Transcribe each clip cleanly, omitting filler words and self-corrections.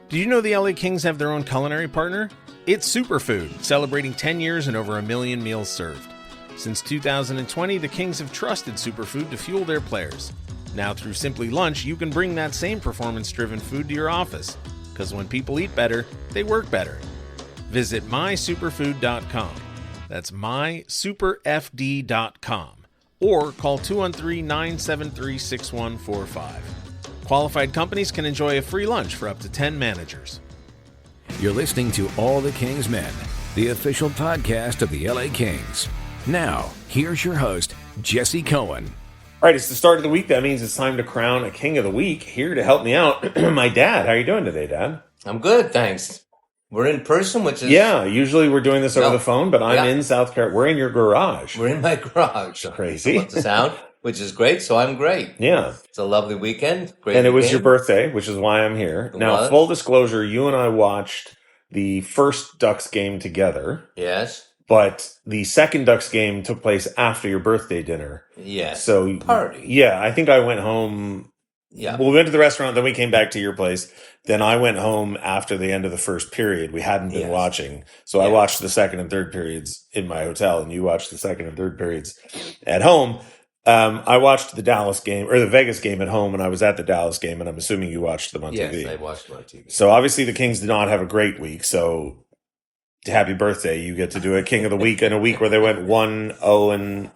Did you know the LA Kings have their own culinary partner? It's Superfood, celebrating 10 years and over 1 million meals served. Since 2020, the Kings have trusted Superfood to fuel their players. Now through Simply Lunch, you can bring that same performance-driven food to your office. Because when people eat better, they work better. Visit mysuperfood.com. That's mysuperfd.com. Or call 213-973-6145. Qualified companies can enjoy a free lunch for up to 10 managers. You're listening to All the Kings Men, the official podcast of the LA Kings. Now, here's your host, Jesse Cohen. All right, it's the start of the week. That means it's time to crown a King of the Week. Here to help me out, my dad. How are you doing today, Dad? I'm good, thanks. We're in person, which is... Yeah, usually we're doing this over the phone, but I'm in South Carolina. We're in your garage. We're in my garage. Crazy. I love the sound, which is great, so I'm great. Yeah. It's a lovely weekend. Great and it was game. your birthday, which is why I'm here. Now, full disclosure, you and I watched the first Ducks game together. Yes. But the second Ducks game took place after your birthday dinner. Yes. So party. Yeah, I think I went home. Yeah. Well, we went to the restaurant, then we came back to your place. Then I went home after the end of the first period. We hadn't been watching. So I watched the second and third periods in my hotel, and you watched the second and third periods at home. I watched the Dallas game, or the Vegas game at home, and I was at the Dallas game, and I'm assuming you watched them on TV. Yes, I watched them on TV. So obviously the Kings did not have a great week, so happy birthday. You get to do a King of the Week in a week where they went 1-0 and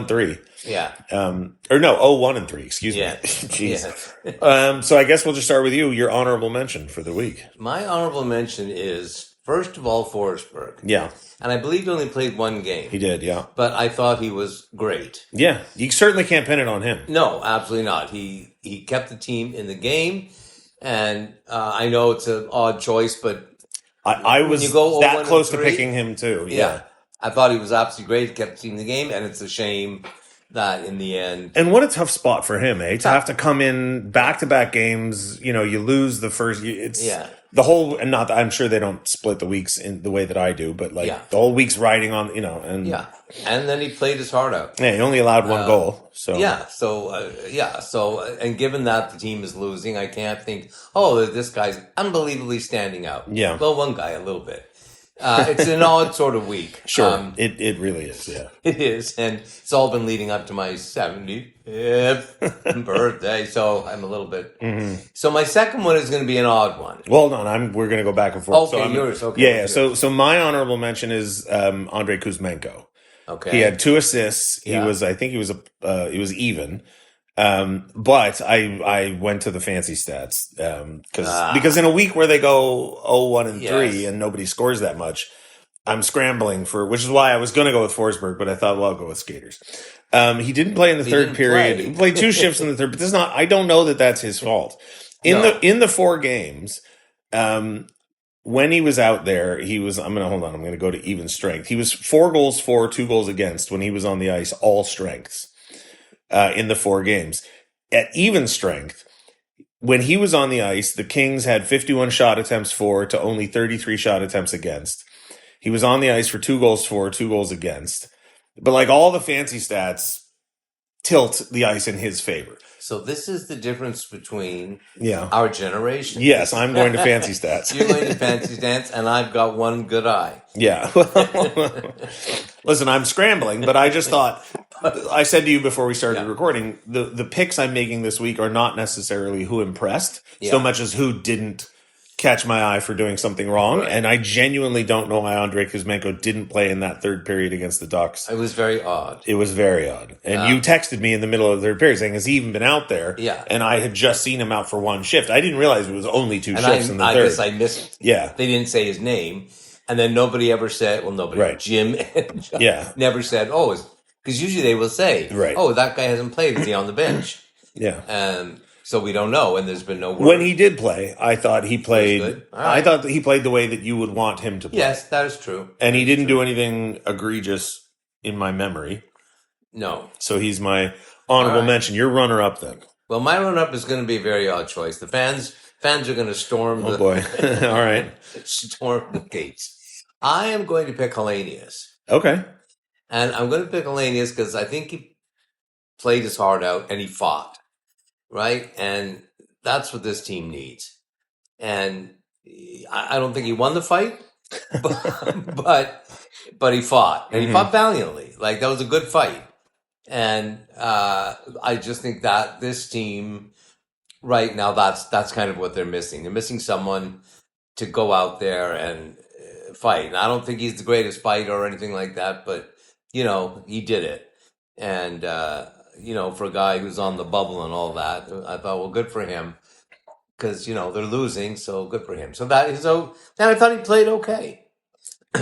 3. Yeah. 0-1 and 3, excuse me. Jeez. Yes. So I guess we'll just start with you, your honorable mention for the week. My honorable mention is, first of all, Forsberg. Yeah. And I believe he only played one game. He did, yeah. But I thought he was great. Yeah. You certainly can't pin it on him. No, absolutely not. He kept the team in the game. And I know it's an odd choice, but I was that close to picking him too. Yeah. I thought he was absolutely great. He kept the team in the game, and it's a shame that in the end. And what a tough spot for him, eh? To have to come in back-to-back games. You know, you lose the first. It's the whole, and not. I'm sure they don't split the weeks in the way that I do, but the whole week's riding on. You know, and and then he played his heart out. Yeah, he only allowed one goal. So and given that the team is losing, I can't think, oh, this guy's unbelievably standing out. Yeah, well, one guy a little bit. It's an odd sort of week. Sure, it really is. Yeah, it is, and it's all been leading up to my 70th birthday, so I'm a little bit. Mm-hmm. So my second one is going to be an odd one. Well, hold on, we're going to go back and forth. Okay, yours. Okay, yeah. So my honorable mention is Andrei Kuzmenko. Okay, he had 2 assists. He was even. But I went to the fancy stats because in a week where they go 0-1 and 3 and nobody scores that much, I'm scrambling which is why I was going to go with Forsberg, but I thought, well, I'll go with Skaters. He didn't play in the third period. He played 2 shifts in the third, but I don't know that that's his fault. In the 4 games, when he was out there, I'm going to go to even strength. He was 4 goals for, 2 goals against when he was on the ice, all strengths. In the 4 games. At even strength, when he was on the ice, the Kings had 51 shot attempts for to only 33 shot attempts against. He was on the ice for 2 goals for, 2 goals against. But all the fancy stats tilt the ice in his favor. So this is the difference between our generation. Yes, I'm going to fancy stats. You're going to fancy stats, and I've got one good eye. Yeah. Listen, I'm scrambling, but I just thought, I said to you before we started recording, the picks I'm making this week are not necessarily who impressed so much as who didn't catch my eye for doing something wrong. Right. And I genuinely don't know why Andrei Kuzmenko didn't play in that third period against the Ducks. It was very odd. It was very odd. And you texted me in the middle of the third period saying, has he even been out there? Yeah. And I had just seen him out for 1 shift. I didn't realize it was only 2 shifts in the third. I guess I missed. Yeah. They didn't say his name. And then nobody ever said, Jim and John never said, because usually they will say, that guy hasn't played. Is he on the bench? Yeah. So we don't know, and there's been no word. When he did play, I thought he played. Right. I thought that he played the way that you would want him to play. Yes, that is true. And he didn't do anything egregious in my memory. No. So he's my honorable mention. Your runner-up then. Well, my runner-up is going to be a very odd choice. The fans are going to storm. Oh boy! All right. Storm the gates. I am going to pick Hellenius. Okay. And I'm going to pick Hellenius because I think he played his heart out and he fought. Right? And that's what this team needs. and I don't think he won the fight, but he fought, and he fought valiantly. Like, that was a good fight. And I just think that this team right now, that's kind of what they're missing. They're missing someone to go out there and fight. And I don't think he's the greatest fighter or anything like that, but, you know, he did it. And, you know, for a guy who's on the bubble and all that, I thought, well, good for him. Because, you know, they're losing, so good for him. So then I thought he played okay.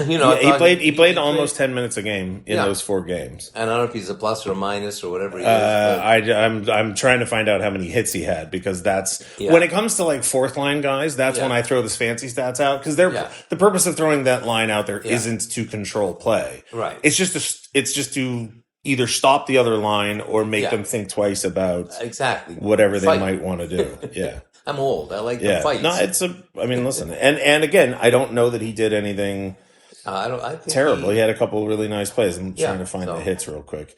You know, he played almost 10 minutes a game in those 4 games. And I don't know if he's a plus or a minus or whatever he is. I'm trying to find out how many hits he had, because that's when it comes to like 4th line guys, that's when I throw this fancy stats out, because the purpose of throwing that line out there isn't to control play. Right. It's just to either stop the other line or make them think twice about whatever they might want to do. Yeah. I'm old. I like the fights. No, listen, and again, I don't know that he did anything I think terrible. He had a couple of really nice plays. I'm trying to find the hits real quick.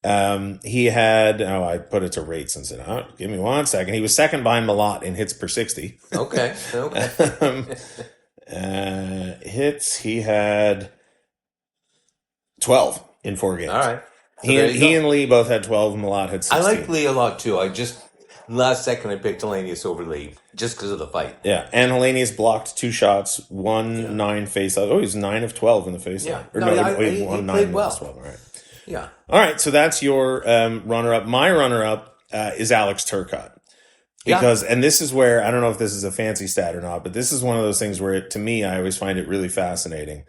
He had, I put it to rates and said, give me 1 second. He was second behind Malott in hits per 60. Okay. Hits, he had 12 in 4 games. All right. So he and Lee both had 12. Malott had 16. I like Lee a lot too. Last second I picked Hellenius over Lee just because of the fight. Yeah, and Hellenius blocked 2 shots, 9 face-offs. Oh, he's 9 of 12 in the face-off. Yeah. He played well. 12. All right. Yeah. All right, so that's your runner-up. My runner-up is Alex Turcotte. Because, and this is where, I don't know if this is a fancy stat or not, but this is one of those things where, to me, I always find it really fascinating.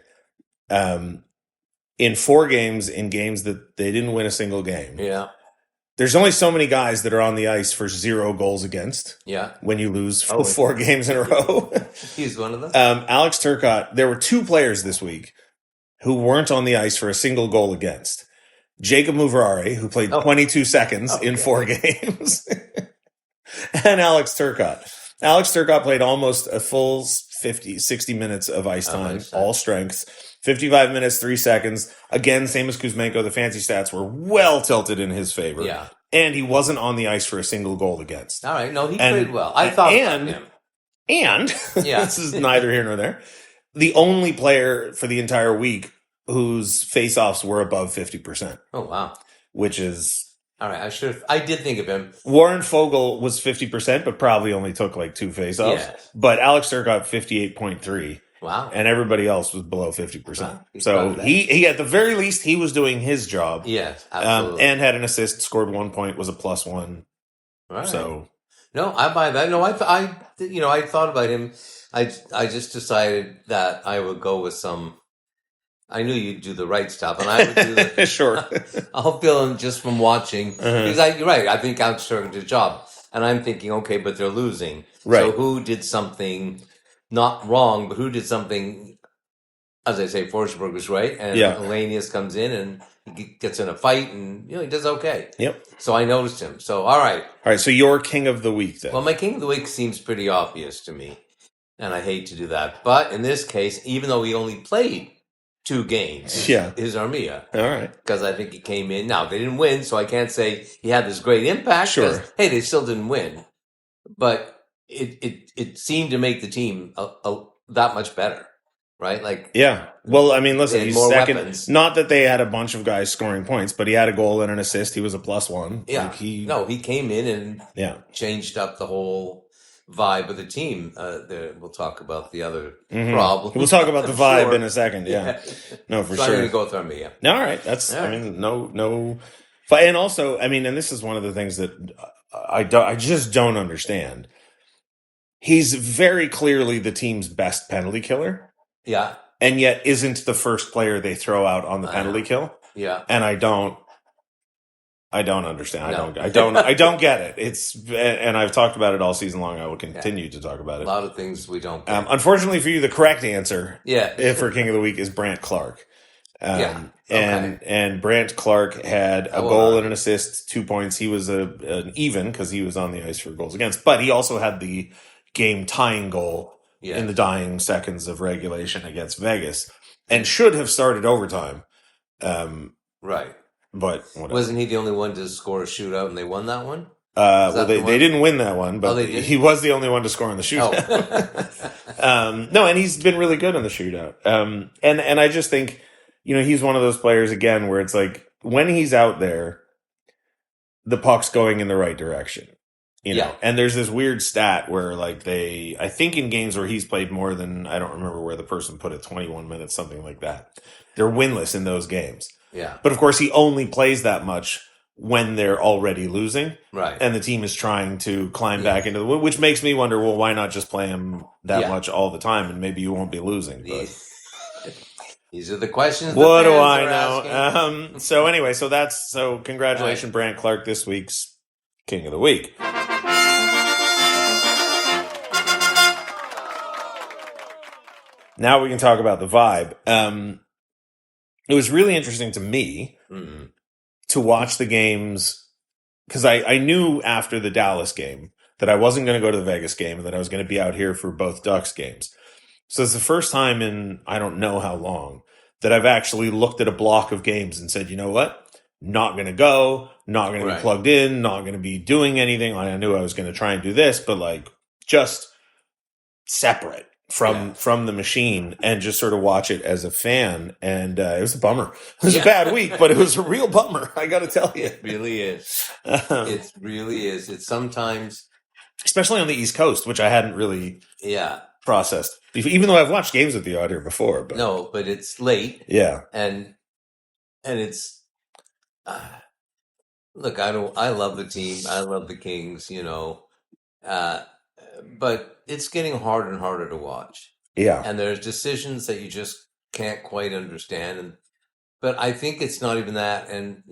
In 4 games, in games that they didn't win a single game. Yeah. There's only so many guys that are on the ice for 0 goals against. Yeah. When you lose 4 games in a row. He's one of them. Alex Turcotte, there were 2 players this week who weren't on the ice for a single goal against. Jacob Muvrari, who played 22 seconds in 4 games. And Alex Turcotte. Alex Turcotte played almost a full 60 minutes of ice time, all strengths. 55 minutes, 3 seconds. Again, same as Kuzmenko, the fancy stats were well tilted in his favor. Yeah. And he wasn't on the ice for a single goal against. All right. No, he played well. I thought him. And this is neither here nor there. The only player for the entire week whose face-offs were above 50%. Oh, wow. Which is... All right. I did think of him. Warren Fogle was 50%, but probably only took like 2 face-offs. Yes. But Alex Turcotte, 58.3. Wow. And everybody else was below 50%. Wow. So he at the very least, he was doing his job. Yes, absolutely. And had an assist, scored 1 point, was a +1. Right. So. No, I buy that. No, I thought about him. I just decided that I would go with some. I knew you'd do the right stuff, and I would do the sure. I'll feel him just from watching. Because you're right. I think Alex Turcotte did a job, and I'm thinking, okay, but they're losing. Right. So who did something not wrong, but who did something? As I say, Forsberg was right, and Hellenius comes in and he gets in a fight, and he does okay. Yep. So I noticed him. So all right. So your king of the week then. Well, my king of the week seems pretty obvious to me, and I hate to do that, but in this case, even though he only played 2 games, his Armia. All right. Because I think he came in. Now, they didn't win, so I can't say he had this great impact. Sure. Hey, they still didn't win. But it seemed to make the team that much better, right? Like, yeah. Well, I mean, listen, he's second. Weapons. Not that they had a bunch of guys scoring points, but he had a goal and an assist. He was a +1. Yeah. He came in and changed up the whole vibe of the team. We'll talk about the other problem. We'll talk about the vibe in a second. Yeah. No, for so sure. I'm going to go with Armia. All right. That's, all right. I mean, no. And also, I mean, and this is one of the things that I just don't understand. He's very clearly the team's best penalty killer. Yeah. And yet isn't the first player they throw out on the penalty kill. Yeah. And I don't understand. No. I don't get it. And I've talked about it all season long. I will continue to talk about it. A lot of things we don't get. Unfortunately for you, the correct answer for King of the Week is Brant Clark. And Brant Clark had a goal and an assist, 2 points. He was an even because he was on the ice for goals against, but he also had the game tying goal in the dying seconds of regulation against Vegas and should have started overtime. Right. But whatever. Wasn't he the only one to score a shootout and they won that one? They didn't win that one, but he was the only one to score in the shootout. Oh. No, and he's been really good in the shootout. And I just think, he's one of those players again where it's like when he's out there, the puck's going in the right direction. And there's this weird stat where I think in games where he's played more than, I don't remember where the person put it, 21 minutes, something like that. They're winless in those games. Yeah. But of course he only plays that much when they're already losing. Right. And the team is trying to climb back into the win, which makes me wonder, well, why not just play him that much all the time and maybe you won't be losing. But these are the questions. What do I know? So congratulations, Brant Clark, this week's King of the Week. Now we can talk about the vibe. It was really interesting to me to watch the games because I knew after the Dallas game that I wasn't going to go to the Vegas game and that I was going to be out here for both Ducks games. So it's the first time in I don't know how long that I've actually looked at a block of games and said, you know what? Not going to go, not going to be plugged in, not going to be doing anything. I knew I was going to try and do this, but just separate from the machine and just sort of watch it as a fan. And it was a bummer. It was a bad week, but it was a real bummer. I got to tell you. It really is. It really is. It's sometimes, especially on the East Coast, which I hadn't really processed, even though I've watched games with you out here before. But but it's late. Yeah. And it's, look, I love the team. I love the Kings, but it's getting harder and harder to watch. Yeah. And there's decisions that you just can't quite understand. But I think it's not even that. And,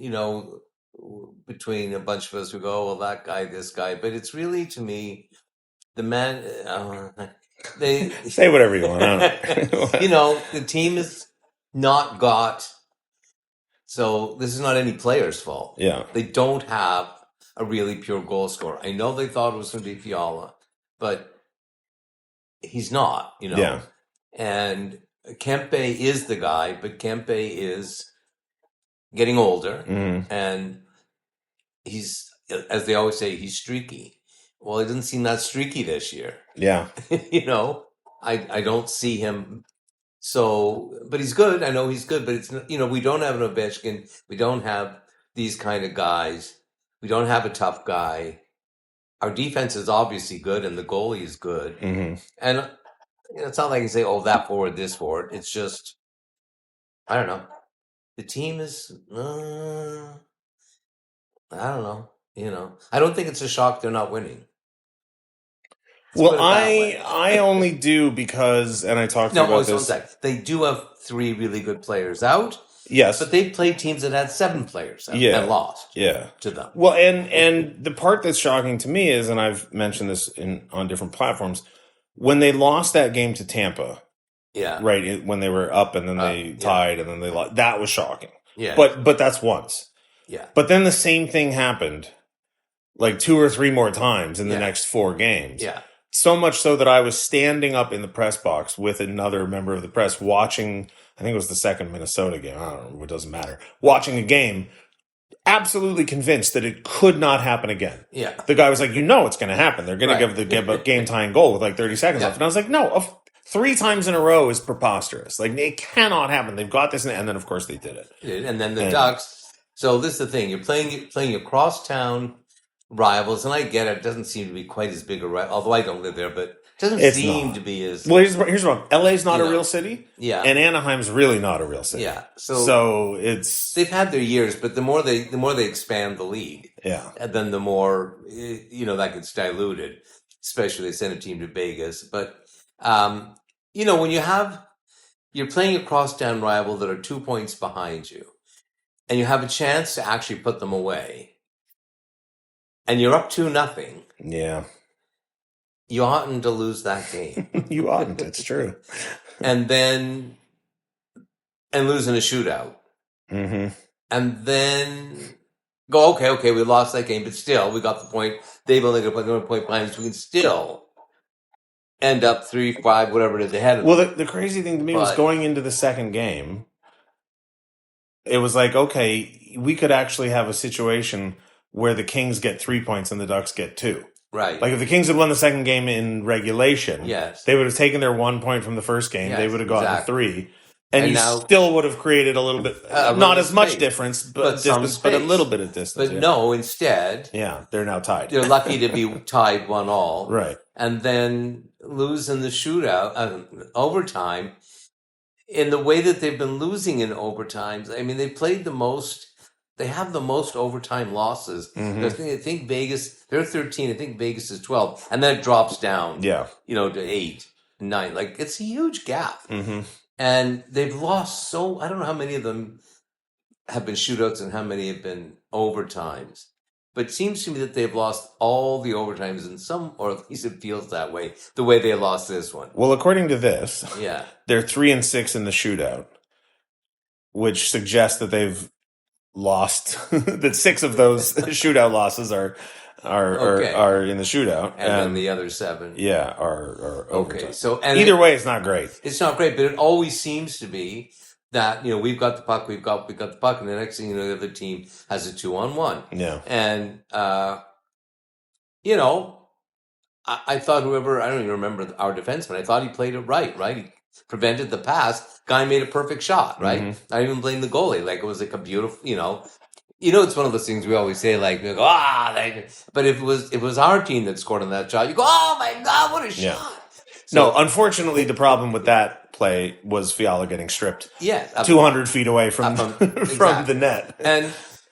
between a bunch of us who go, well, that guy, this guy. But it's really, to me, the man, they say whatever you want. The team has not got, so this is not any player's fault. Yeah. They don't have a really pure goal scorer. I know they thought it was going to be Fiala, but he's not, Yeah. And Kempe is the guy, but Kempe is getting older, and he's, as they always say, he's streaky. Well, he doesn't seem that streaky this year. Yeah. I don't see him. So, but he's good. I know he's good, but it's, we don't have an Ovechkin. We don't have these kind of guys. We don't have a tough guy. Our defense is obviously good, and the goalie is good. Mm-hmm. And it's not like you can say, oh, that forward, this forward. It's just, I don't know. The team is, I don't know. I don't think it's a shock they're not winning. Well, I only do because, and I talked about this. They do have 3 really good players out. Yes. But they've played teams that had 7 players out and lost to them. Well, and the part that's shocking to me is, and I've mentioned this on different platforms, when they lost that game to Tampa, right, when they were up and then they tied and then they lost, that was shocking. Yeah. But that's once. Yeah. But then the same thing happened 2 or 3 more times in the next 4 games. Yeah. So much so that I was standing up in the press box with another member of the press watching, I think it was the second Minnesota game. I don't know. It doesn't matter. Watching a game, absolutely convinced that it could not happen again. Yeah. The guy was like, it's going to happen. They're going to give a game-tying goal with 30 seconds left. And I was like, no, 3 times in a row is preposterous. It cannot happen. They've got this. And then, of course, they did it. And then the Ducks. So this is the thing. You're playing across town rivals, and I get it. It doesn't seem to be quite as big a rival, although I don't live there, but it doesn't seem to be as... Well, here's what. LA's not a real city. Yeah. And Anaheim's really not a real city. Yeah. So it's... They've had their years, but the more they expand the league, and then the more, that gets diluted, especially they send a team to Vegas. But, when you're playing a crosstown rival that are 2 points behind you, and you have a chance to actually put them away, and you're up 2-0. Yeah. You oughtn't to lose that game. You oughtn't. It's true. And lose in a shootout. Mm-hmm. And then go, okay, we lost that game, but still, we got the point. They've only got a point behind us. We can still end up 3-5, whatever it is they had. Well, the crazy thing to me was going into the second game, it was okay, we could actually have a situation where the Kings get 3 points and the Ducks get 2. Right. Like if the Kings had won the second game in regulation, they would have taken their 1 point from the first game. They would have gotten 3. And you now, still would have created a little bit, not as much difference, but a little bit of distance. But no, instead. Yeah, they're now tied. They're lucky to be tied 1-1. Right. And then losing the shootout, overtime, in the way that they've been losing in overtimes. I mean, they played the most, they have the most overtime losses. I think Vegas, they're 13, I think Vegas is 12. And then it drops down, to 8, 9. Like, it's a huge gap. And they've lost I don't know how many of them have been shootouts and how many have been overtimes. But it seems to me that they've lost all the overtimes in some, or at least it feels that way, the way they lost this one. Well, according to this, they're 3-6 in the shootout, which suggests that they've lost, that 6 of those shootout losses are in the shootout, and then the other 7, are overtime. So either way, it's not great. It's not great, but it always seems to be that we've got the puck, we've got the puck, and the next thing you know, the other team has a 2-on-1. Yeah, and I thought whoever, I don't even remember our defenseman, I thought he played it right. He prevented the pass. Guy made a perfect shot, right? I didn't even blame the goalie. Like it was like a beautiful, it's one of those things we always say, like, we go, but if it was our team that scored on that shot, you go, oh my God, what a shot. So, no, unfortunately, the problem with that play was Fiala getting stripped 200 feet away from from the net.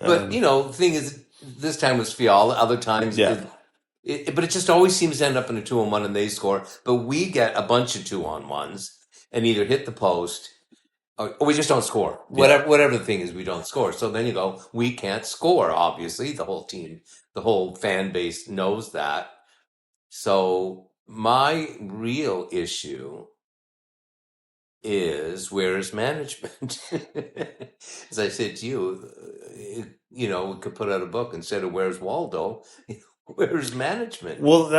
But the thing is, this time was Fiala, other times, but it just always seems to end up in a 2-on-1 and they score. But we get a bunch of 2-on-1s and either hit the post or we just don't score. Whatever the thing is, we don't score. So then you go, we can't score, obviously. The whole team, the whole fan base knows that. So my real issue is, where is management? As I said to you, we could put out a book instead of where's Waldo, where's management? Well,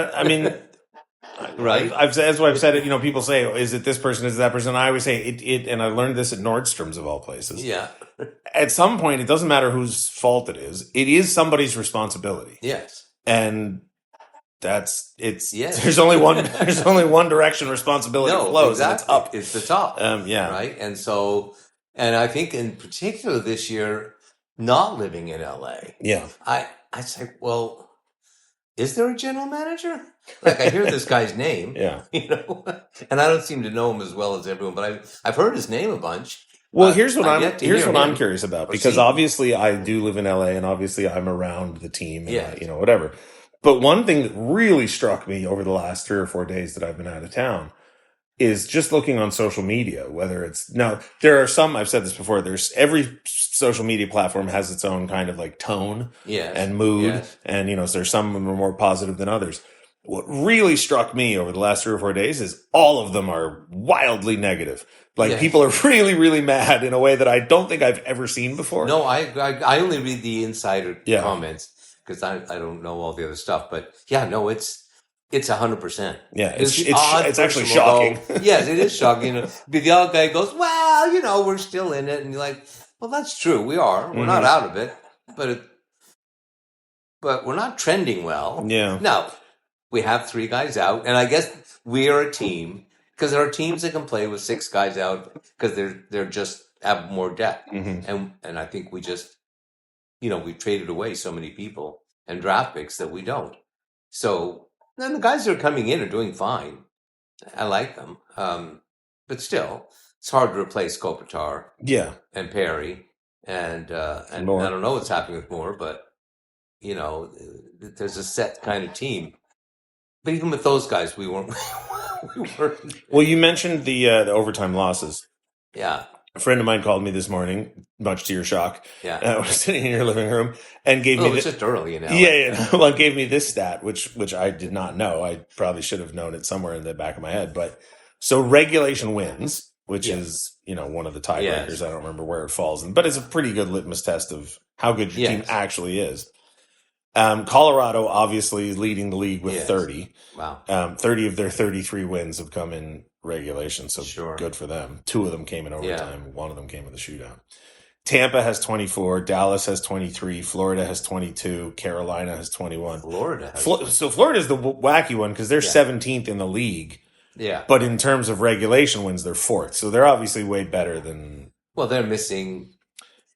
right. That's why I've said it. People say, "Is it this person? Is it that person?" I always say it, and I learned this at Nordstrom's of all places. Yeah. At some point, it doesn't matter whose fault it is. It is somebody's responsibility. Yes. And there's only one direction responsibility flows, and it's up. It's the top. Right. And so, and I think in particular this year, not living in LA. Yeah. I say, well, is there a general manager? Like, I hear this guy's name, and I don't seem to know him as well as everyone, but I've heard his name a bunch. Well, here's what I'm curious about, because obviously I do live in LA and obviously I'm around the team and whatever. But one thing that really struck me over the last 3 or 4 days that I've been out of town is just looking on social media, whether there are some, I've said this before, every social media platform has its own kind of like tone and mood. And, so there's some of them are more positive than others. What really struck me over the last 3 or 4 days is all of them are wildly negative. Like people are really, really mad in a way that I don't think I've ever seen before. No, I only read the insider comments because I don't know all the other stuff. But it's 100%. Yeah, it's actually shocking. Yes, it is shocking. The other guy goes, well, we're still in it. And you're like, well, that's true. We are. We're not out of it. But we're not trending well. Yeah. No. We have 3 guys out, and I guess we are a team because there are teams that can play with 6 guys out because they're just have more depth, and I think we just we traded away so many people and draft picks that we don't. So then the guys that are coming in are doing fine. I like them, but still, it's hard to replace Kopitar, and Perry, and I don't know what's happening with Moore, but there's a set kind of team. But even with those guys, we weren't. Well, you mentioned the overtime losses. Yeah. A friend of mine called me this morning, much to your shock. Yeah. I was sitting in your living room and gave me. It's just early, Yeah. Well, gave me this stat, which I did not know. I probably should have known it somewhere in the back of my head. But so regulation wins, which is one of the tiebreakers. Yes. I don't remember where it falls in, but it's a pretty good litmus test of how good your team actually is. Colorado obviously is leading the league with 30. Wow. 30 of their 33 wins have come in regulation, so good for them. 2 of them came in overtime. 1 of them came in the shootout. Tampa has 24, Dallas has 23, Florida has 22, Carolina has 21. So Florida's the wacky one because they're 17th in the league. Yeah. But in terms of regulation wins, they're 4th. So they're obviously way better than... Well, they're missing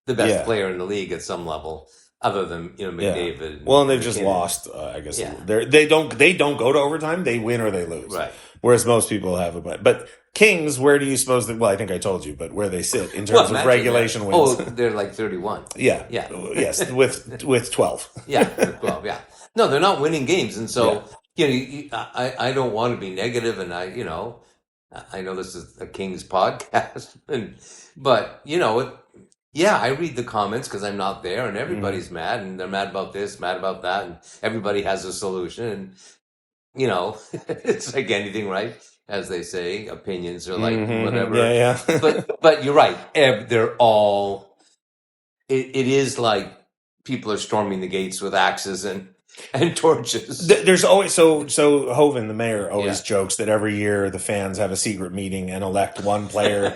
the best player in the league at some level, other than McDavid. Well, and they've just lost. I guess they don't go to overtime. They win or they lose. Right. Whereas most people have but Kings, where do you suppose that? Well, I think I told you, but where they sit in terms of regulation wins? Oh, they're like 31. Yeah. Yes, with 12. With 12. Yeah. No, they're not winning games, and so I don't want to be negative, and I know this is a Kings podcast, but I read the comments because I'm not there, and everybody's mad, and they're mad about this, mad about that, and everybody has a solution, and it's like anything, right? As they say, opinions are like whatever. Yeah. but you're right. They're all. It is like people are storming the gates with axes and torches. There's always so Hovind, the mayor, always jokes that every year the fans have a secret meeting and elect one player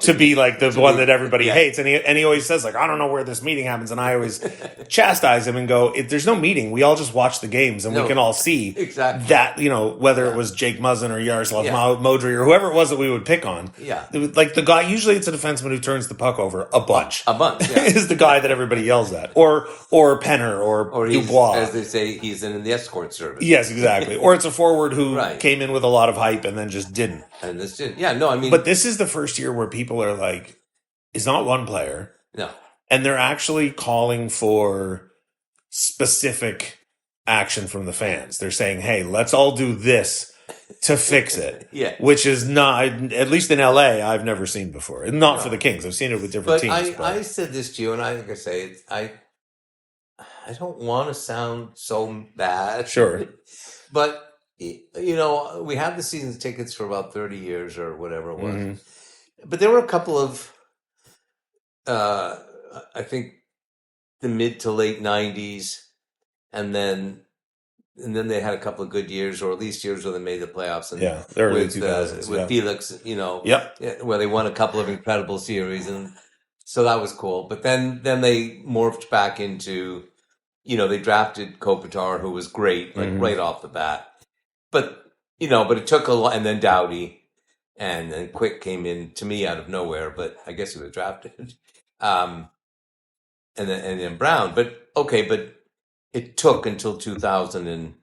to be like the one that everybody hates, and he always says like, I don't know where this meeting happens, and I always chastise him and go, there's no meeting, we all just watch the games and we can all see that whether it was Jake Muzzin or Yaroslav Modry or whoever it was that we would pick on. Like the guy, usually it's a defenseman who turns the puck over a bunch is the guy that everybody yells at, or Penner or Dubois, as they say. He's in the escort service. Yes, exactly. Or it's a forward who came in with a lot of hype and then just didn't. And this didn't. Yeah, no, I mean... But this is the first year where people are like, it's not one player. No. And they're actually calling for specific action from the fans. They're saying, hey, let's all do this to fix it. Which is not, at least in LA, I've never seen before. And not for the Kings. I've seen it with different teams. But I said this to you, and like I say, I don't want to sound so bad. Sure. But, we had the season tickets for about 30 years or whatever it was. But there were a couple of, I think, the mid to late 90s. And then they had a couple of good years, or at least years where they made the playoffs. And the early 2000s. With Felix, where they won a couple of incredible series. And so that was cool. But then they morphed back into... they drafted Kopitar, who was great, right off the bat. But it took a lot, and then Doughty, and then Quick came in to me out of nowhere, but I guess he was drafted. And then Brown. But it took until 2000 and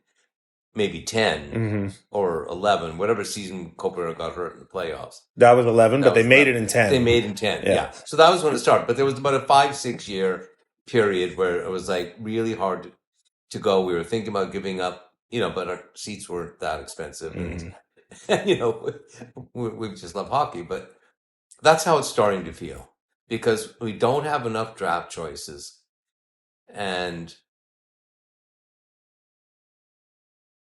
maybe 10 or 11, whatever season Kopitar got hurt in the playoffs. That was 11, but they made it in 10. They made it in 10, yeah. So that was when it started. But there was about a 5-6 year period where it was like really hard to go. We were thinking about giving up, but our seats weren't that expensive. And we just love hockey. But that's how it's starting to feel, because we don't have enough draft choices. And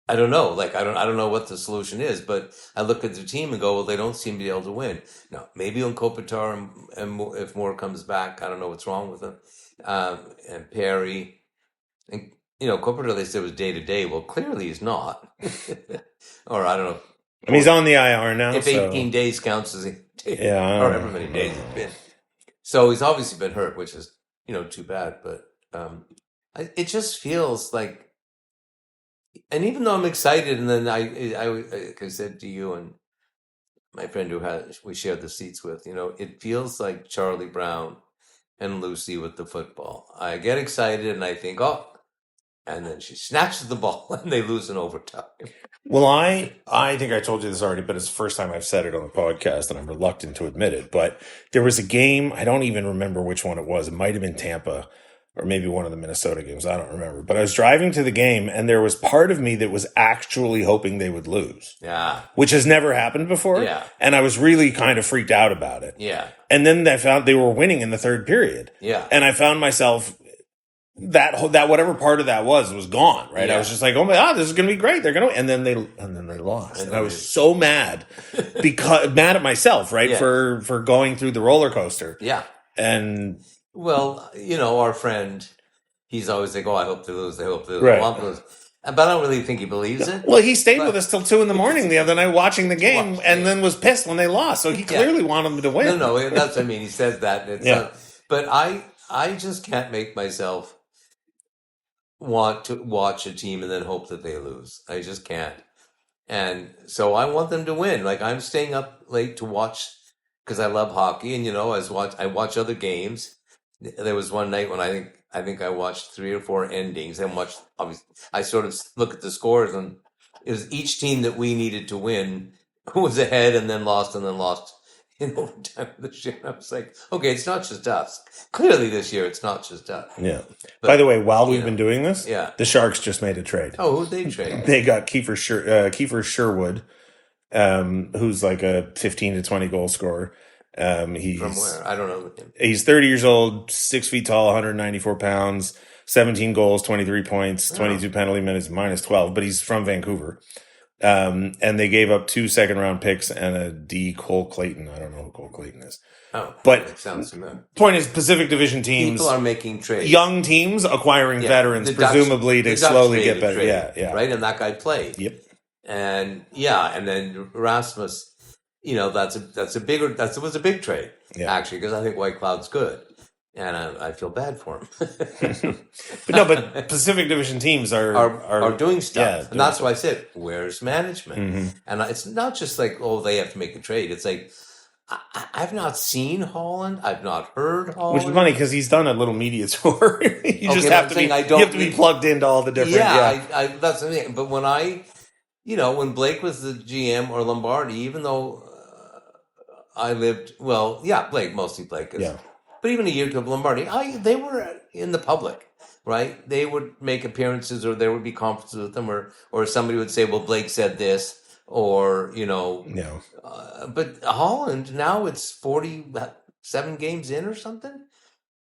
I don't know. Like, I don't know what the solution is, but I look at the team and go, well, they don't seem to be able to win. Now, maybe on Kopitar and if Moore comes back, I don't know what's wrong with him. And Perry, and Kopitar, they said was day to day. Well, clearly he's not, or I don't know. I mean, he's on the IR now. If 18 days counts as a day, or however many days it's been, so he's obviously been hurt, which is too bad. But it just feels like, and even though I'm excited, and then I said to you and my friend who we shared the seats with, it feels like Charlie Brown and Lucy with the football. I get excited and I think, and then she snatches the ball and they lose in overtime. Well, I think I told you this already, but it's the first time I've said it on the podcast and I'm reluctant to admit it. But there was a game, I don't even remember which one it was. It might have been Tampa or maybe one of the Minnesota games. I don't remember. But I was driving to the game and there was part of me that was actually hoping they would lose. Yeah. Which has never happened before. Yeah. And I was really kind of freaked out about it. Yeah. And then I found they were winning in the third period. Yeah. And I found myself that whatever part of that was gone, right? Yeah. I was just like, oh my God, this is going to be great. They're going to, and then they lost. And I was so mad mad at myself, right? Yeah. For going through the roller coaster. Yeah. And well, our friend, he's always like, I hope they lose. I hope they lose. Right. I want to lose. But I don't really think he believes it. Well, he stayed with us till 2 a.m. the other night watching the game and then was pissed when they lost. So he clearly wanted them to win. No, that's what I mean. He says that. It's But I just can't make myself want to watch a team and then hope that they lose. I just can't. And so I want them to win. Like, I'm staying up late to watch because I love hockey, and I watch other games. There was one night when I think I watched 3 or 4 endings and watched. Obviously, I sort of look at the scores, and it was each team that we needed to win was ahead and then lost in overtime this year. I was like, okay, it's not just us. Clearly, this year it's not just us. Yeah. But, by the way, while we've been doing this, yeah, the Sharks just made a trade. Oh, who'd they trade? They got Kiefer Sherwood, who's like a 15 to 20 goal scorer. He's from where? I don't know him. He's 30 years old, 6 feet tall, 194 pounds, 17 goals, 23 points, 22 penalty minutes, minus 12. But he's from Vancouver. And they gave up 2 second-round picks and a D. Cole Clayton. I don't know who Cole Clayton is. Oh, but that sounds familiar. Point is, Pacific Division teams, people are making trades. Young teams acquiring veterans, presumably to slowly get better. Yeah, right. And that guy played. Yep. And and then Rasmus, that was a big trade actually, because I think White Cloud's good. And I feel bad for him. but Pacific Division teams are doing stuff. Yeah, and that's why I said, where's management? Mm-hmm. And it's not just like, they have to make a trade. It's like, I've not seen Holland. I've not heard Holland. Which is funny because he's done a little media tour. You have to be plugged into all the different. That's the thing. But when when Blake was the GM or Lombardi, even though I lived, Blake, mostly Blake. But even a year to Lombardi, they were in the public, right? They would make appearances, or there would be conferences with them, or somebody would say, well, Blake said this, or, but Holland, now it's 47 games in or something,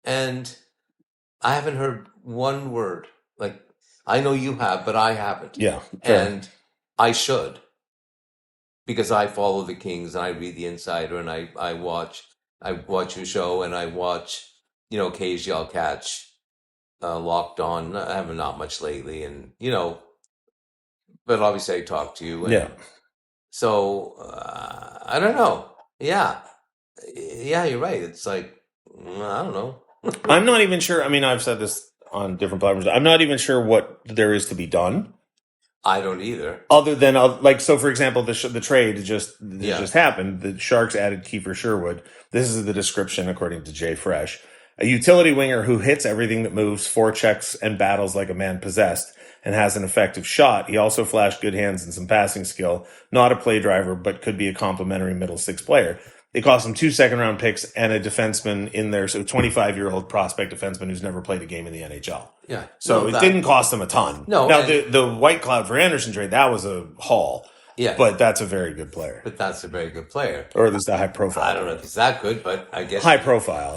and I haven't heard one word. Like, I know you have, but I haven't. Yeah. And I should, because I follow the Kings, and I read the Insider, and I watch your show, and I watch, occasionally I'll catch Locked On. I haven't not much lately, and but obviously I talk to you. And so I don't know. Yeah, you're right. It's like, I don't know. I'm not even sure. I mean, I've said this on different platforms. I'm not even sure what there is to be done. I don't either. Other than so for example, the trade just happened. The Sharks added Kiefer Sherwood. This is the description according to Jay Fresh: a utility winger who hits everything that moves, forechecks, and battles like a man possessed, and has an effective shot. He also flashed good hands and some passing skill. Not a play driver, but could be a complimentary middle six player. It cost him 2 second-round picks and a defenseman in there, so 25-year-old prospect defenseman who's never played a game in the NHL. Yeah. So it didn't cost them a ton. No. Now, the White Cloud for Anderson trade, that was a haul. Yeah. But that's a very good player. But that's a very good player. Or at least a high profile. I don't know if he's that good, but I guess. High profile.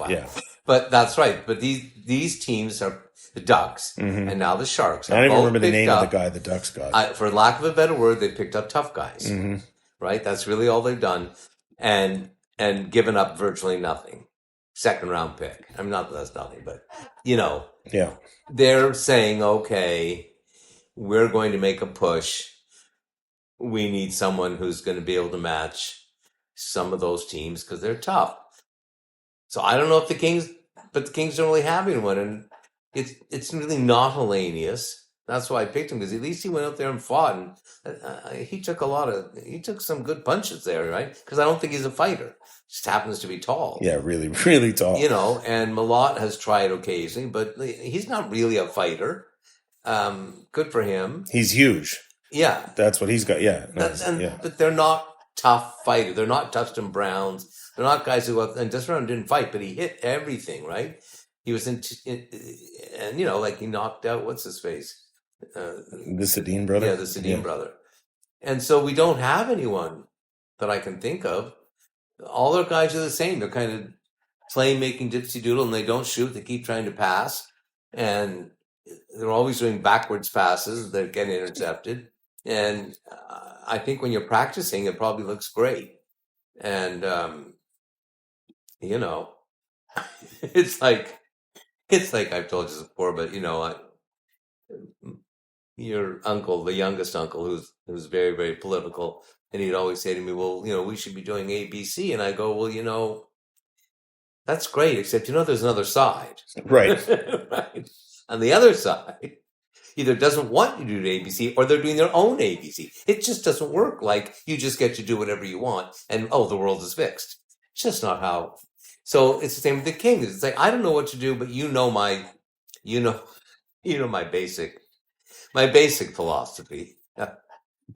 Yeah. But that's right. But these teams are the Ducks, and now the Sharks. I don't even remember the name of the guy the Ducks got. For lack of a better word, they picked up tough guys. Mm-hmm. Right? That's really all they've done. And given up virtually nothing. Second round pick. I mean, not that that's nothing, but, Yeah. They're saying, okay, we're going to make a push. We need someone who's going to be able to match some of those teams because they're tough. So I don't know if the Kings don't really have anyone. And it's really not Hellenius. That's why I picked him, because at least he went out there and fought, and he took some good punches there, right? Because I don't think he's a fighter. Just happens to be tall. Yeah, really, really tall. And Malott has tried occasionally, but he's not really a fighter. Good for him. He's huge. Yeah. That's what he's got. Yeah. But they're not tough fighters. They're not Dustin Browns. They're not guys who, and Dustin Brown didn't fight, but he hit everything, right? He was and he knocked out, what's his face? The Sedin brother? Yeah, the Sedin brother. And so we don't have anyone that I can think of. All their guys are the same. They're kind of playmaking dipsy doodle, and they don't shoot. They keep trying to pass. And they're always doing backwards passes. They're getting intercepted. And I think when you're practicing, it probably looks great. And, it's like I've told you before, but, your uncle, the youngest uncle, who's very, very political, and he'd always say to me, well, we should be doing ABC. And I go, well, That's great, except there's another side. Right. Right. On the other side, either doesn't want you to do ABC or they're doing their own ABC. It just doesn't work like you just get to do whatever you want and, the world is fixed. It's just not how. So it's the same with the Kings. It's like, I don't know what to do, but my basic philosophy.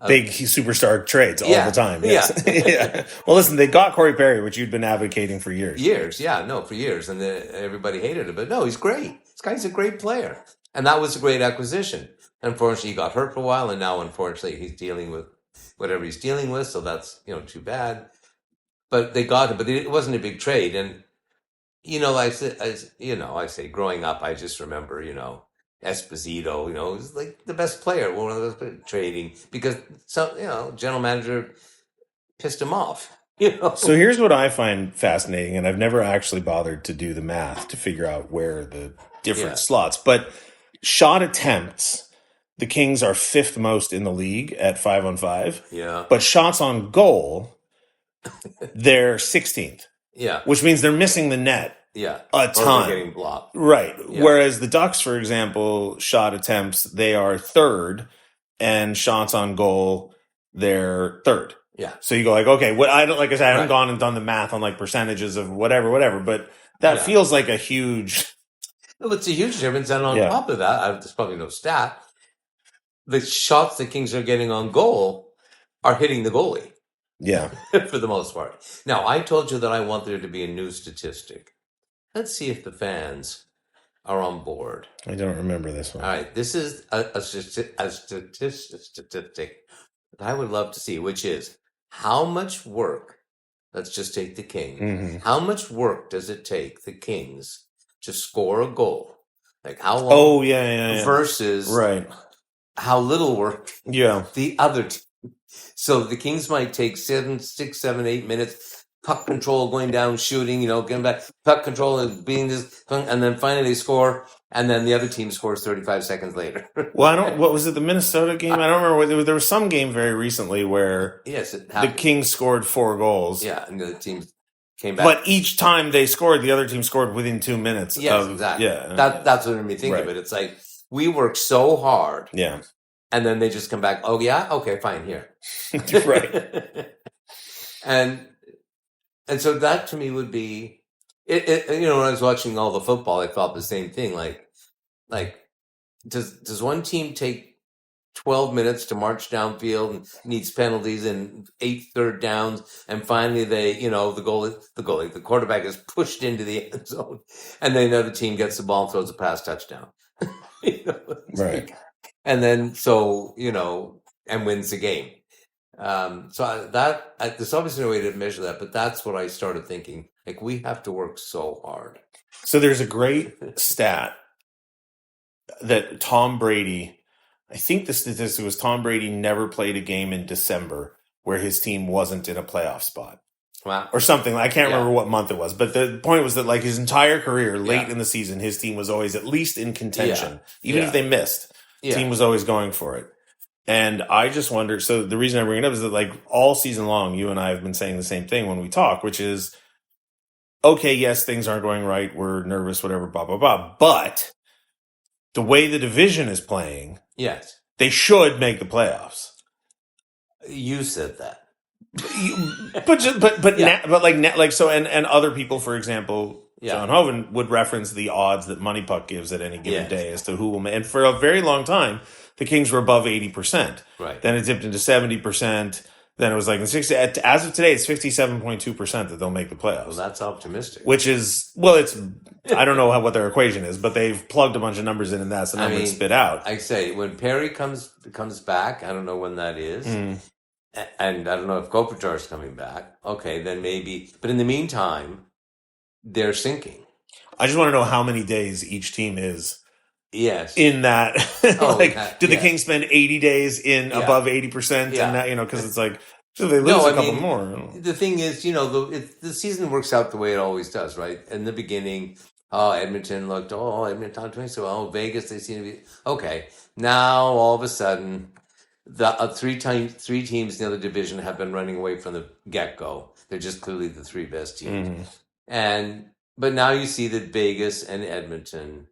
Big superstar trades all the time. Yes. Yeah. Yeah. Well, listen, they got Corey Perry, which you'd been advocating for years. For years. And everybody hated him. But no, he's great. This guy's a great player. And that was a great acquisition. Unfortunately, he got hurt for a while, and now, unfortunately, he's dealing with whatever he's dealing with, so that's, too bad. But they got him, but it wasn't a big trade. And, I say growing up, I just remember, Esposito, was like the best player, one of the best players, trading because some, general manager pissed him off. So here's what I find fascinating, and I've never actually bothered to do the math to figure out where the different slots, but shot attempts, the Kings are 5th most in the league at 5-on-5. Yeah. But shots on goal, they're 16th. Yeah. Which means they're missing the net. Yeah. A ton. Or they're getting blocked. Right. Yeah. Whereas the Ducks, for example, shot attempts, they are 3rd, and shots on goal, they're 3rd. Yeah. So you go like, okay, I haven't gone and done the math on like percentages of whatever, but that feels like a huge. Well, it's a huge difference. And on top of that, there's probably no stat. The shots the Kings are getting on goal are hitting the goalie. Yeah. For the most part. Now, I told you that I want there to be a new statistic. Let's see if the fans are on board. I don't remember this one. All right. This is a statistic that I would love to see, which is how much work, let's just take the Kings. Mm-hmm. How much work does it take the Kings to score a goal? Like how long? Oh, yeah. Versus how little work the other team. So the Kings might take 6, 7, 8 minutes, puck control, going down, shooting, getting back, puck control and being this, and then finally they score, and then the other team scores 35 seconds later. Well, what was it, the Minnesota game? I don't remember. There was some game very recently where the Kings scored 4 goals. Yeah, and the team came back. But each time they scored, the other team scored within 2 minutes. Yes, exactly. Yeah. That's what made me think of it. It's like, we work so hard. Yeah. And then they just come back, oh, yeah? Okay, fine, here. Right. And so that to me would be, when I was watching all the football, I thought the same thing. Like, does one team take 12 minutes to march downfield and needs penalties and 8 third downs, and finally they, the quarterback is pushed into the end zone, and then another team gets the ball and throws a pass touchdown. Right. And then, and wins the game. There's obviously no way to measure that, but that's what I started thinking. Like, we have to work so hard. So there's a great stat that Tom Brady, I think the statistic was Tom Brady never played a game in December where his team wasn't in a playoff spot. Wow. Or something. I can't remember what month it was, but the point was that like his entire career, late in the season, his team was always at least in contention. Even if they missed, the team was always going for it. And I just wonder, so the reason I bring it up is that like all season long, you and I have been saying the same thing when we talk, which is, okay, yes, things aren't going right. We're nervous, whatever, blah, blah, blah. But the way the division is playing, they should make the playoffs. You said that. And other people, for example, John Hoven would reference the odds that Money Puck gives at any given day as to who will make. And for a very long time, the Kings were above 80%. Right. Then it dipped into 70%. Then it was like 60. As of today, it's 57.2% that they'll make the playoffs. Well, that's optimistic. Which is, I don't know what their equation is, but they've plugged a bunch of numbers in, and that's the number to spit out. I say when Perry comes back, I don't know when that is. And I don't know if Kopitar's coming back. Okay, then maybe. But in the meantime, they're sinking. I just want to know how many days each team is. Yes. In that, did the Kings spend 80 days in above 80%? Yeah. And that, because it's like, so they lose a couple more. The thing is, the season works out the way it always does, right? In the beginning, Edmonton looked, Edmonton doing so well. Vegas, they seem to be okay. Now all of a sudden, the three teams in the other division have been running away from the get-go. They're just clearly the 3 best teams. Mm-hmm. And But now you see that Vegas and Edmonton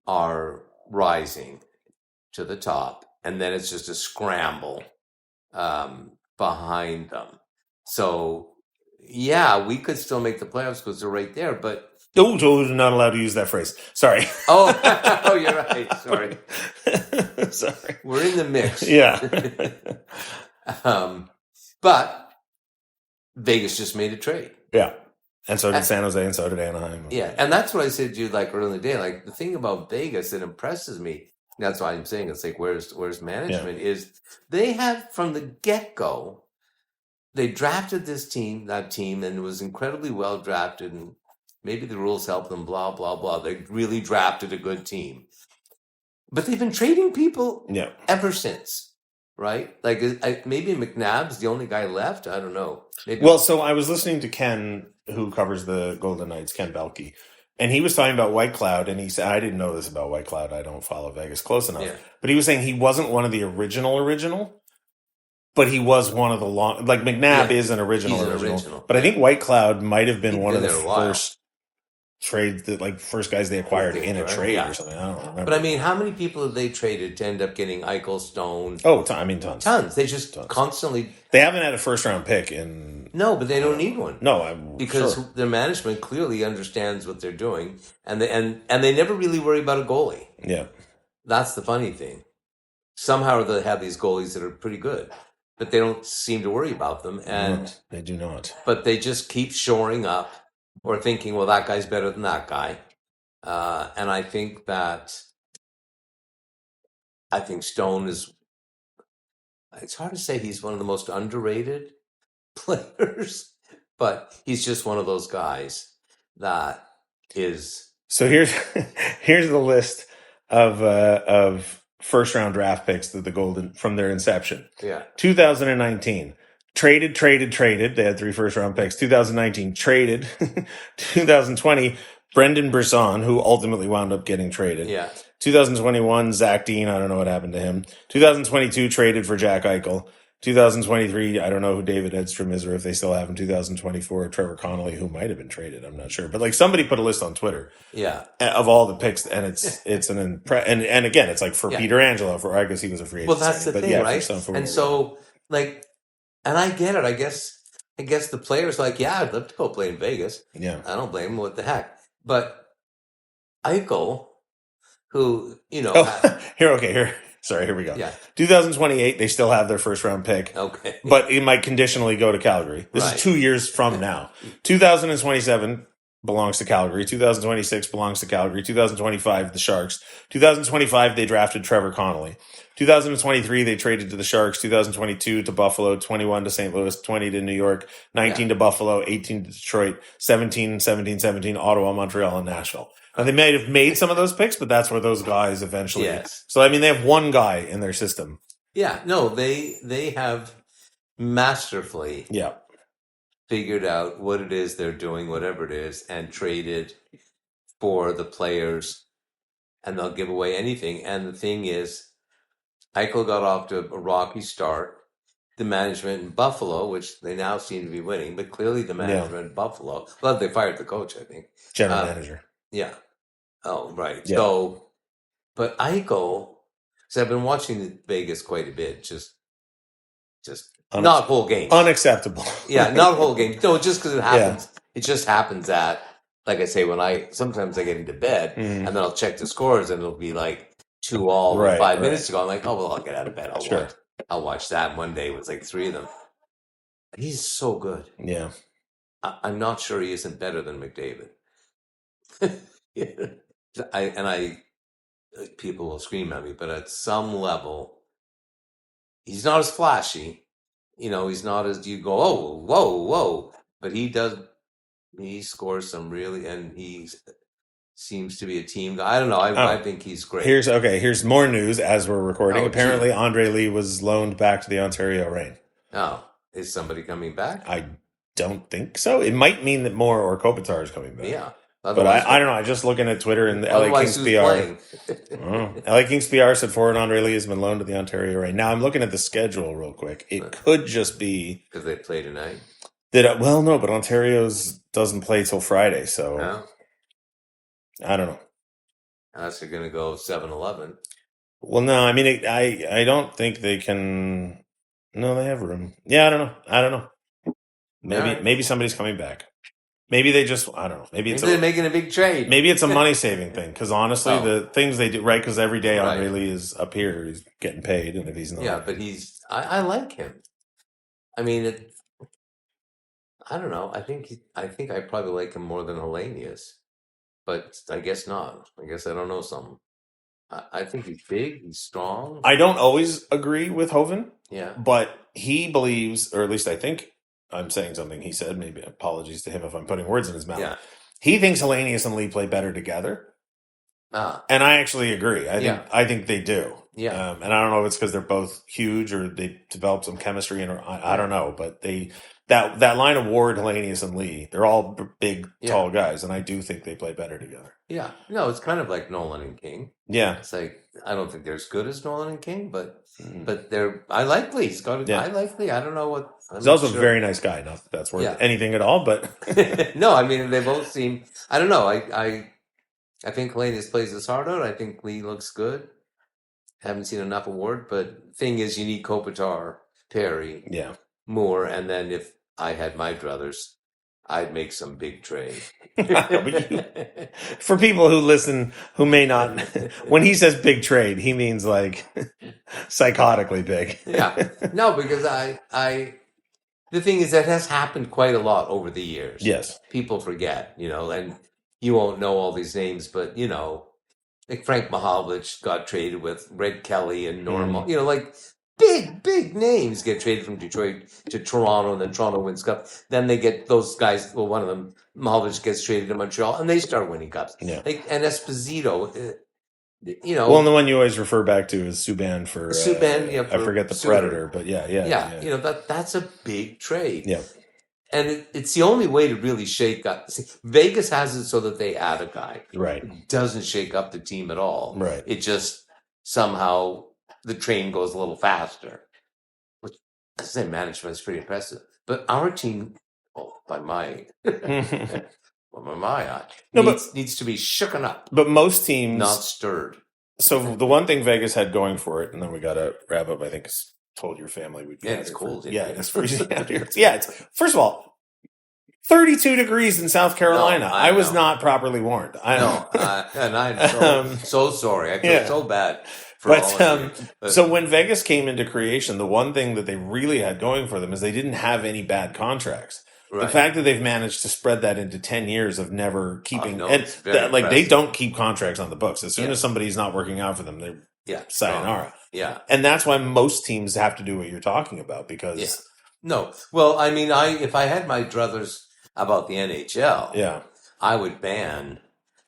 are rising to the top, and then it's just a scramble behind them. So, yeah, we could still make the playoffs because they're right there, but... Oh, not allowed to use that phrase. Sorry. Oh, you're right. Sorry. Sorry. We're in the mix. Yeah. But Vegas just made a trade. Yeah. And so did San Jose, and so did Anaheim. Yeah, and that's what I said to you like early in the day. Like the thing about Vegas that impresses me, that's why I'm saying it's like where's management is they had from the get-go, they drafted that team, and it was incredibly well drafted, and maybe the rules helped them, blah, blah, blah. They really drafted a good team. But they've been trading people ever since, right? Like maybe McNabb's the only guy left. I don't know. Maybe. Well, so I was listening to Ken, who covers the Golden Knights, Ken Belke, and he was talking about White Cloud, and he said, I didn't know this about White Cloud. I don't follow Vegas close enough. Yeah. But he was saying he wasn't one of the original, but he was one of the like McNabb is an original. But I think White Cloud might have been one of the first trades that first guys they acquired in a trade or something. I don't remember. But I mean, how many people have they traded to end up getting Eichel, Stone? Oh, I mean, tons. Tons. They just constantly. They haven't had a first round pick in. No, but they don't need one. No, because their management clearly understands what they're doing, and they never really worry about a goalie. Yeah, that's the funny thing. Somehow they have these goalies that are pretty good, but they don't seem to worry about them, and no, they do not. But they just keep shoring up. Or thinking, well, that guy's better than that guy. And I think Stone is, it's hard to say he's one of the most underrated players, but he's just one of those guys that is. So here's the list of first round draft picks that the Golden from their inception. Yeah. 2019. Traded. They had 3 first round picks. 2019, traded. 2020, Brendan Brisson, who ultimately wound up getting traded. Yeah. 2021, Zach Dean. I don't know what happened to him. 2022, traded for Jack Eichel. 2023, I don't know who David Edstrom is or if they still have him. 2024, Trevor Connolly, who might have been traded. I'm not sure. But somebody put a list on Twitter. Yeah. Of all the picks, and it's an and again, it's like for Peter Angelo, for I guess he was a free agent. Well, that's the thing, right? And so, and I get it. I guess the player's like, yeah, I'd love to go play in Vegas. Yeah. I don't blame him. What the heck? But Eichel, who, here. Sorry, here we go. Yeah. 2028, they still have their first round pick. Okay. But it might conditionally go to Calgary. This is 2 years from now. 2027 belongs to Calgary. 2026 belongs to Calgary. 2025, the Sharks. 2025, they drafted Trevor Connolly. 2023, they traded to the Sharks. 2022 to Buffalo. 21 to St. Louis. 20 to New York. 19 to Buffalo. 18 to Detroit. 17, Ottawa, Montreal, and Nashville. Now, they may have made some of those picks, but that's where those guys eventually. Yes. So, I mean, they have one guy in their system. Yeah. No, they have masterfully figured out what it is they're doing, whatever it is, and traded for the players, and they'll give away anything. And the thing is, Eichel got off to a rocky start. The management in Buffalo, which they now seem to be winning, but clearly the management in Buffalo, well, they fired the coach, I think. General manager. Yeah. Oh, right. Yeah. So, but Eichel, because I've been watching Vegas quite a bit, just not whole games. Unacceptable. Yeah, not whole games. No, just because it happens. Yeah. It just happens that, like I say, sometimes I get into bed and then I'll check the scores and it'll be like 2-2 5 minutes ago. I'm like, oh, well, I'll get out of bed. I'll watch that. One day it was like 3 of them. He's so good. Yeah. I'm not sure he isn't better than McDavid. People will scream at me, but at some level, he's not as flashy. He's not as you go, oh, whoa, but he scores some really, and he seems to be a team guy. I don't know. I think he's great. Here's more news as we're recording. Apparently, Andre Lee was loaned back to the Ontario Reign. Oh, is somebody coming back? I don't think so. It might mean that Moore or Kopitar is coming back. Yeah. But I don't know. I'm just looking at Twitter and the LA Kings PR. LA Kings PR said forward Andre Lee has been loaned to the Ontario Reign. Now I'm looking at the schedule real quick. It could just be because they play tonight. No, but Ontario's doesn't play till Friday, so I don't know. Unless they're going to go 7-11. Well, no, I mean, I don't think they can. No, they have room. Yeah, I don't know. Maybe somebody's coming back. Maybe they just, I don't know. Maybe they're making a big trade. Maybe it's a money saving thing. Because honestly, the things they do, right? Because every day Andre Lee is up here, he's getting paid, and if he's not, yeah, but I like him. I mean, I don't know. I think I probably like him more than Hellenius, but I guess not. I guess I don't know something. I think he's big. He's strong. I don't always agree with Hoven. Yeah, but he believes, or at least I think I'm saying something he said. Maybe apologies to him if I'm putting words in his mouth. Yeah. He thinks Hellenius and Lee play better together. And I actually agree. I think they do. Yeah. And I don't know if it's because they're both huge or they developed some chemistry, and I don't know, but that line of Ward, Hellenius, and Lee, they're all big, tall guys, and I do think they play better together. Yeah. No, it's kind of like Nolan and King. Yeah. It's like, I don't think they're as good as Nolan and King, but I like Lee. I like Lee. I don't know what. He's also a very nice guy. Not that that's worth anything at all, but. No, I mean, they both seem, I don't know. I think Hellenius plays his heart out. I think Lee looks good. Haven't seen enough of Ward, but thing is, you need Kopitar, Perry, Moore, and then if I had my druthers, I'd make some big trade. For people who listen, who may not, when he says big trade, he means like psychotically big. Yeah, no, because the thing is that has happened quite a lot over the years. Yes, people forget, and you won't know all these names, but like Frank Mahovlich got traded with Red Kelly and Normal, like big names get traded from Detroit to Toronto, and then Toronto wins cup. Then they get those guys. Well, one of them, Mahovlich, gets traded to Montreal, and they start winning cups. Yeah, and Esposito, Well, and the one you always refer back to is Subban for Subban. I forget the Suter. Predator, but yeah. That's a big trade. Yeah. And it's the only way to really shake up. See, Vegas has it so that they add a guy. Right. It doesn't shake up the team at all. Right. It just somehow the train goes a little faster. Which, I say, management is pretty impressive. But our team, by my eye, needs to be shooken up. But most teams... not stirred. So the one thing Vegas had going for it, and then we got to wrap up, I think, told your family we'd be it's cold. It's freezing out here. Yeah, first of all, 32 degrees in South Carolina. No, I was not properly warned. And I'm so sorry. I feel so bad for all of you. But, so when Vegas came into creation, the one thing that they really had going for them is they didn't have any bad contracts. Right. The fact that they've managed to spread that into 10 years of never keeping, they don't keep contracts on the books. As soon as somebody's not working out for them, they're sayonara. Yeah. And that's why most teams have to do what you're talking about because. Yeah. No. Well, I mean, if I had my druthers about the NHL, I would ban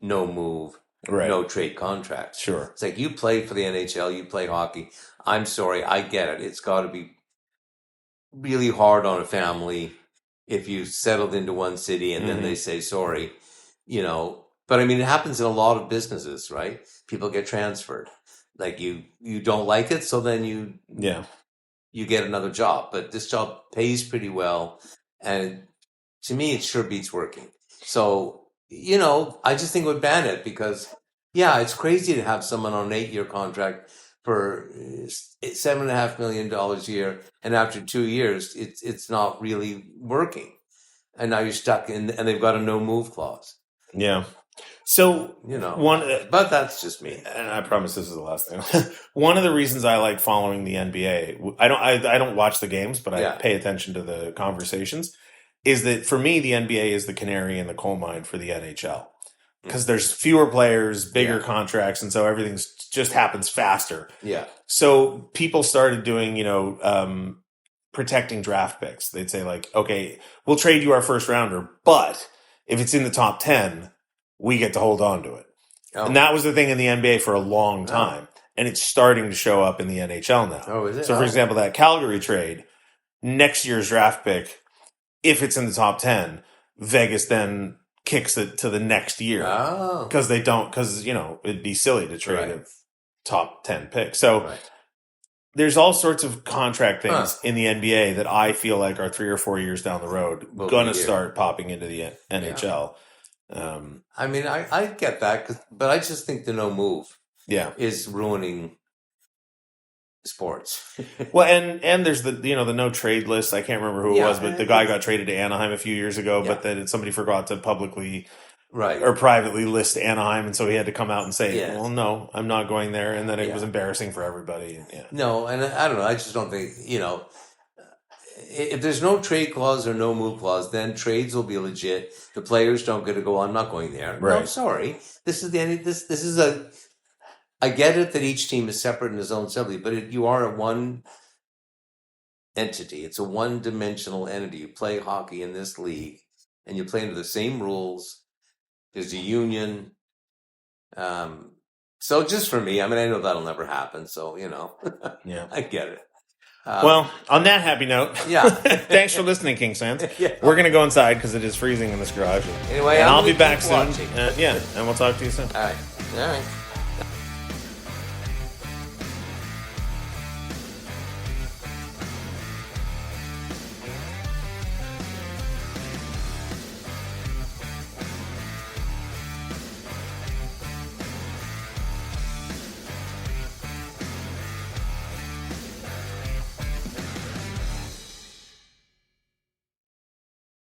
no move, no trade contracts. Sure. It's like you play for the NHL, you play hockey. I'm sorry, I get it. It's got to be really hard on a family if you settled into one city and then they say sorry, But I mean, it happens in a lot of businesses, right? People get transferred. Like you don't like it, so then you get another job. But this job pays pretty well, and to me, it sure beats working. So I just think we'd ban it because it's crazy to have someone on an 8-year contract for $7.5 million a year, and after 2 years, it's not really working, and now you're stuck in, and they've got a no move clause. Yeah. So but that's just me, and I promise this is the last thing. One of the reasons I like following the NBA, I don't watch the games, but I pay attention to the conversations. Is that for me the NBA is the canary in the coal mine for the NHL because there's fewer players, bigger contracts, and so everything just happens faster. Yeah. So people started doing protecting draft picks. They'd say like, okay, we'll trade you our first rounder, but if it's in the top 10. We get to hold on to it. Oh. And that was the thing in the NBA for a long time. And it's starting to show up in the NHL now. Oh, is it? So, for example, that Calgary trade, next year's draft pick, if it's in the top 10, Vegas then kicks it to the next year. Oh. Because it'd be silly to trade a top 10 pick. So, there's all sorts of contract things in the NBA that I feel like are 3 or 4 years down the road going to start popping into the NHL. I mean, I get that, but I just think the no move is ruining sports. Well, and there's the the no trade list. I can't remember who it was, but the guy got traded to Anaheim a few years ago, but then somebody forgot to publicly or privately list Anaheim, and so he had to come out and say, well, no, I'm not going there, and then it was embarrassing for everybody. No, and I don't know. I just don't think, if there's no trade clause or no move clause, then trades will be legit. The players don't get to go, I'm not going there. Right. No, sorry. This is the end. This is I get it that each team is separate in its own assembly, but you are a one entity. It's a one-dimensional entity. You play hockey in this league, and you play under the same rules. There's a union. So just for me, I mean, I know that'll never happen. So, I get it. Well, on that happy note, thanks for listening, Kings fans. We're going to go inside because it is freezing in this garage. Anyway, and I'll be back soon. And we'll talk to you soon. All right.